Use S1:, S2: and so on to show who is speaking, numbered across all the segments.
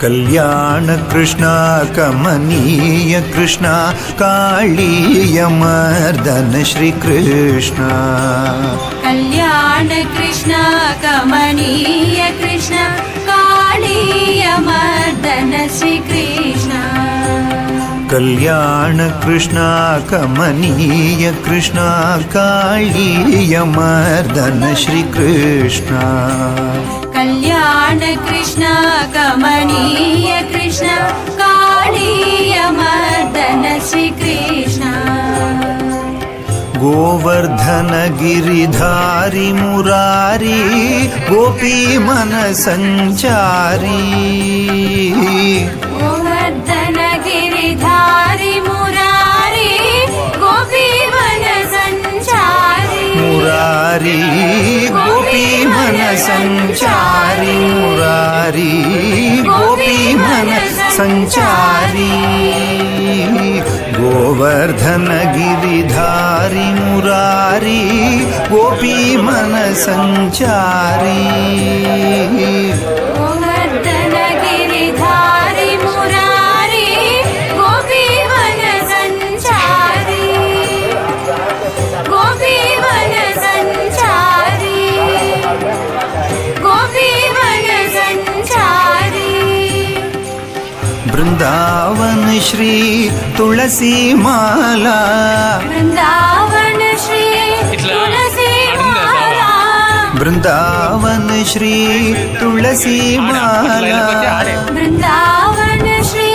S1: कल्याण कृष्ण कमनीय कृष्ण कालीय मर्दन श्री कृष्ण।
S2: कल्याण कृष्ण कमनीय कृष्ण कालीय मर्दन श्री कृष्ण।
S1: कल्याण कृष्ण कमनीय कृष्ण कालीय मर्दन श्री कृष्ण।
S2: कल्याण कृष्ण कमनीय कृष्ण कालीय मर्दन श्री कृष्ण।
S1: गोवर्धन गिरिधारी मुरारी गोपी मन संचारी।
S2: गोवर्धन गिरिधारी मुरारी गोपी मन संचारी।
S1: मुरारी गोपी मन संचारी। मुरारी गोपी मन संचारी। गोवर्धन गिरिधारी मुरारी गोपी मन संचारी।
S2: गोवर्धन गिरिधारी मुरारी गोपी मन संचारी। गोपी मन संचारी। गोपी मन संचारी।
S1: वृंदावन श्री तुलसी माला।
S2: वृंदावन श्री तुलसी माला।
S1: वृंदावन श्री तुलसी माला।
S2: वृंदावन श्री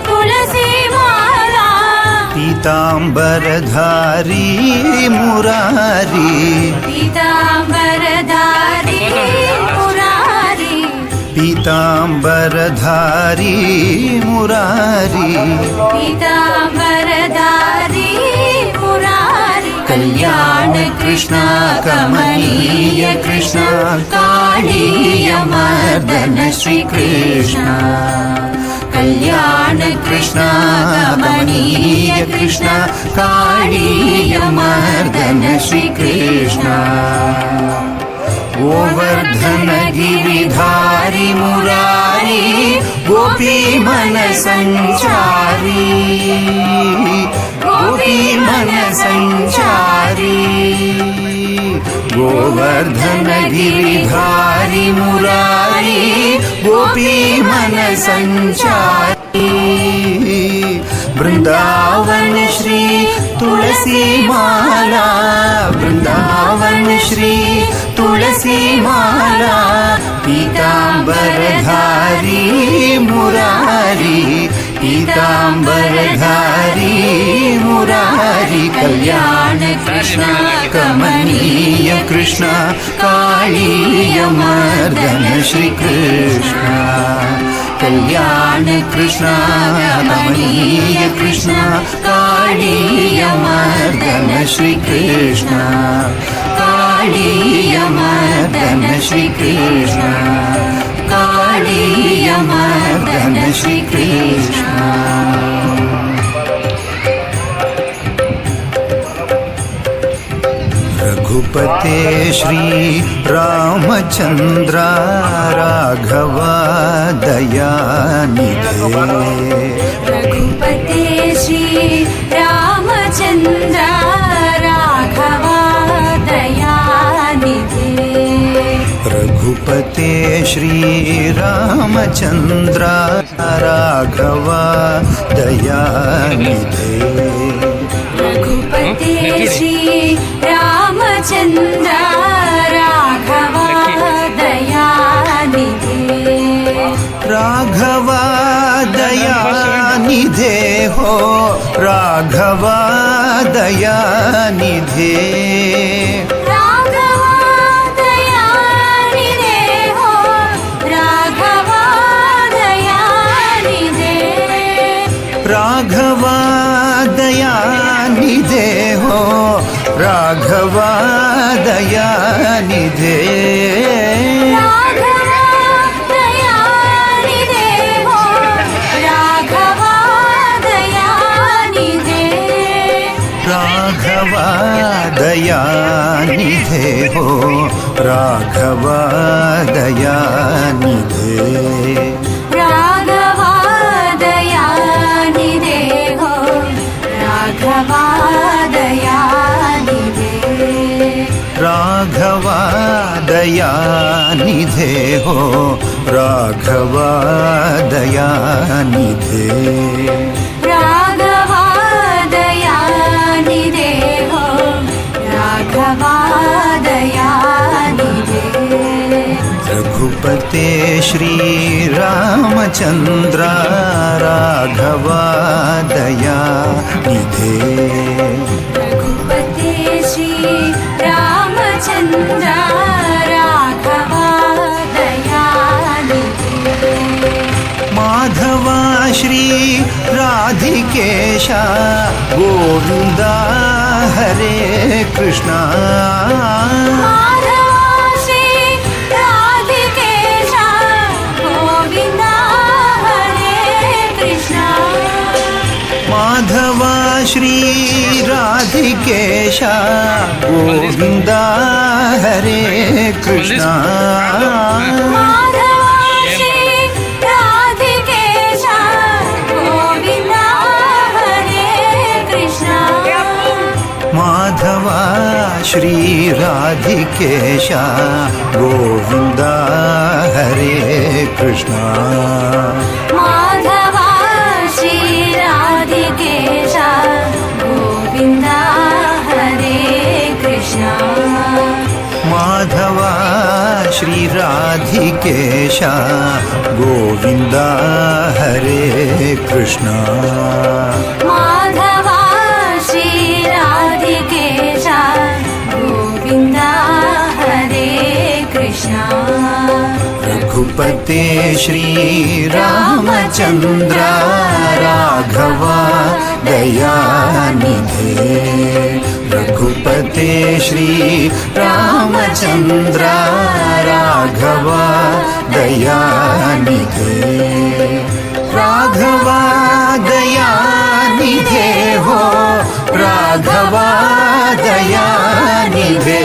S2: तुलसी माला।
S1: पीतांबरधारी मुरारी।
S2: पीतांबरधारी मुरारी।
S1: पीतांबरधारी मुरारी।
S2: पीतांबरधारी मुरारी। कल्याण कृष्ण कमनीय कृष्ण कालीय मर्दन श्री कृष्ण। कल्याण कृष्ण कमनीय कृष्ण कालीय मर्दन श्री कृष्ण। गोवर्धन गिरिधारी मुरारी गोपी मन संचारी। गोपी मन संचारी। गोवर्धन गिरिधारी मुरारी गोपी मन संचारी। वृंदावन श्री तुलसी माला। वृंदावन श्री तुलसी माला। पीतांबरधारी मुरारी। पीतांबरधारी मुरारी। कल्याण कृष्ण कमनीय कृष्ण कालीय मर्दन श्री कृष्ण। कल्याण कृष्ण कमनीय कृष्ण कालीय मर्दन श्री कृष्ण। कालीय मर्दन श्री कृष्ण। कालीय मर्दन श्री कृष्ण। रघुपते श्री रामचंद्र राघव दयानिधे। रघुपते श्री रामचंद्र राघव दयानिधे।
S1: रघुपते श्री रामचंद्र राघव दयानिधे।
S2: रघुपते श्री रामचंद्र राघव दयानिधे।
S1: राघव दयानिधे हो राघव दयानिधे।
S2: राघव दयानिधे हो राघव दयानिधे।
S1: राघव दयानिधे हो राघव दयानिधे।
S2: राघव दयानिधे हो राघव दयानिधे।
S1: राघव दयानिधे हो राघव दयानिधे। दयानिधे हो राघवा दयानिधे
S2: राघवा दयानिधे हो राघवा दयानिधे
S1: रघुपते श्री रामचंद्र राघवा दयानिधे
S2: रघुपते श्री रामचंद्र राघवा दयानिधे
S1: माधवा श्री राधिकेशा गोविंदा हरे कृष्णा
S2: माधवा श्री राधिकेशा गोविंदा हरे कृष्णा
S1: माधवा श्री राधिकेशा गोविंदा हरे कृष्णा
S2: माधवा श्री राधिकेशा गोविंदा हरे कृष्णा
S1: माधवा श्री राधिकेशा गोविंदा हरे कृष्णा
S2: माधवा श्री राधिकेशा गोविंदा हरे कृष्णा
S1: माधवा श्री राधिकेशा गोविंदा हरे कृष्णा
S2: माधवा श्री राधिकेशा गोविंदा हरे कृष्णा
S1: रघुपते श्री रामचंद्र राघवा दयानिधे रघुपते श्री रामचंद्र राघवा दयानिधे राघवा दयानिधे हो राघवा दयानिधे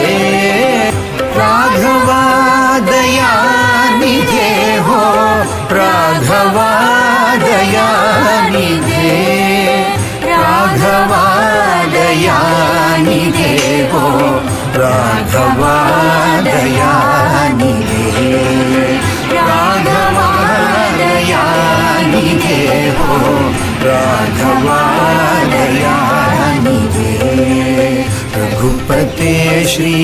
S1: राघवा दयानिधे हो राघवा दयानिधे राघवा दयानिधे हो राघवा दयानिधे राघवा दयानिधे हो राघवा दयानिधे रघुपते श्री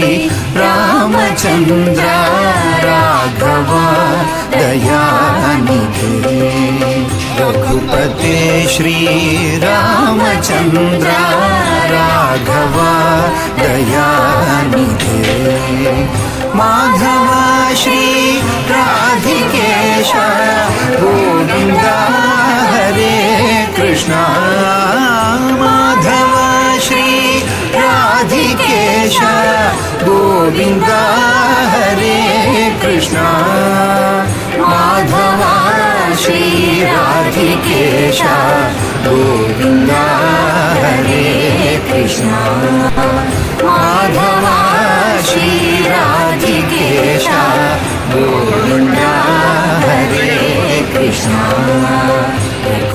S1: रामचंद्र राघवा दयानिधे रघुपते श्री रामचंद्र राघवा दयानिधे माधवा श्री राधिकेशा गोविंदा हरे कृष्णा माधवा श्री राधिकेशा गोविंदा हरे कृष्णा माधवा श्री राधिकेशा गोविंदा हरे कृष्णा माधवा श्री राधिकेशा गोविंदा हरे कृष्णा